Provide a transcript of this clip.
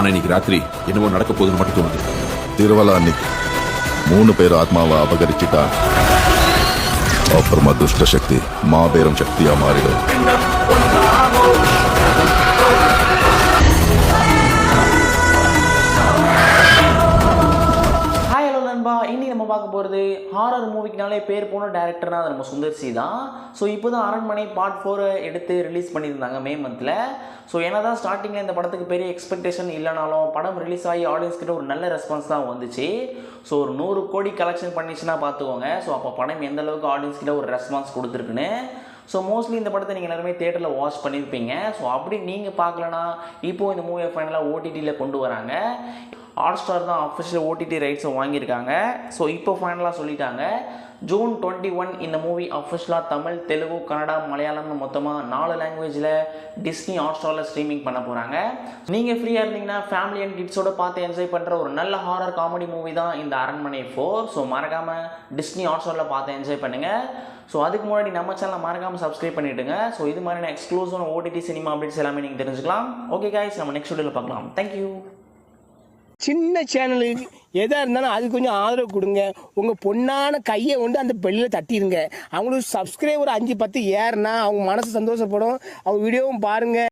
ஆனா இன்னைக்கு ராத்திரி என்னவோ நடக்க போகுதுன்னு மட்டும் தோணுது. திருவலா அன்னைக்கு 3 பேர் ஆத்மாவை அபகரிச்சுட்டா அப்புறமா துஷ்ட சக்தி மாபெரும் சக்தியா மாறிடும். இன்னைக்கு நம்ம பார்க்க போகிறது ஹாரர் மூவிக்குனாலே பேர் போன டேரக்டர்னா அது நம்ம சுந்தர் சி தான். ஸோ இப்போ தான் அரண்மனை பார்ட் 4 எடுத்து ரிலீஸ் பண்ணியிருந்தாங்க மே மந்தில். ஸோ என்னதான் ஸ்டார்டிங்கில் இந்த படத்துக்கு பெரிய எக்ஸ்பெக்டேஷன் இல்லைனாலும் படம் ரிலீஸ் ஆகி ஆடியன்ஸ் கிட்ட ஒரு நல்ல ரெஸ்பான்ஸ் தான் வந்துச்சு. ஸோ ஒரு 100 கோடி கலெக்ஷன் பண்ணிச்சுன்னா பார்த்துக்கோங்க. ஸோ அப்போ படம் எந்த அளவுக்கு ஆடியன்ஸ் கிட்ட ஒரு ரெஸ்பான்ஸ் கொடுத்துருக்குன்னு. ஸோ மோஸ்ட்லி இந்த படத்தை நீங்கள் எல்லாருமே தேட்டரில் வாட்ச் பண்ணியிருப்பீங்க. ஸோ அப்படி நீங்கள் பார்க்கலனா இப்போது இந்த மூவியை ஃபைனலாக ஓடிடியில் கொண்டு வராங்க. ஹாட்ஸ்டார் தான் அஃபிஷியல் ஓடிடி ரைட்ஸை வாங்கியிருக்காங்க. ஸோ இப்போ ஃபைனலாக சொல்லிட்டாங்க ஜூன் 21 இந்த மூவி அஃபிஷியலாக தமிழ், தெலுங்கு, கன்னடா, மலையாளம்னு மொத்தமாக 4 லாங்குவேஜில் டிஸ்னி ஹாட்ஸ்டாரில் ஸ்ட்ரீமிங் பண்ண போகிறாங்க. நீங்கள் ஃப்ரீயாக இருந்தீங்கன்னா ஃபேமிலி அண்ட் கிட்ஸோட பார்த்து என்ஜாய் பண்ணுற ஒரு நல்ல ஹாரர் காமெடி மூவி தான் இந்த அரண்மனை 4. ஸோ மறக்காமல் டிஸ்னி ஹாட்ஸ்டாரில் பார்த்து என்ஜாய் பண்ணுங்கள். ஸோ அதுக்கு முன்னாடி நம்ம சேனலை மறக்காமல் சப்ஸ்கிரைப் பண்ணிவிடுங்க. ஸோ இது மாதிரியான எக்ஸ்க்ளூசிவான ஓடிடி சினிமா அப்டேட்ஸ் எல்லாமே நீங்கள் தெரிஞ்சுக்கலாம். ஓகே கைஸ், நம்ம நெக்ஸ்ட் வீடியோவில் பார்க்கலாம். தேங்க்யூ. சின்ன சேனலுக்கு எதாக இருந்தாலும் அது கொஞ்சம் ஆதரவு கொடுங்க. உங்கள் பொண்ணான கையை கொண்டு அந்த பெல்லில் தட்டிடுங்க. அவங்களுக்கு சப்ஸ்கிரைபர் 5-10 ஏறுனா அவங்க மனசு சந்தோஷப்படும். அவங்க வீடியோவும் பாருங்கள்.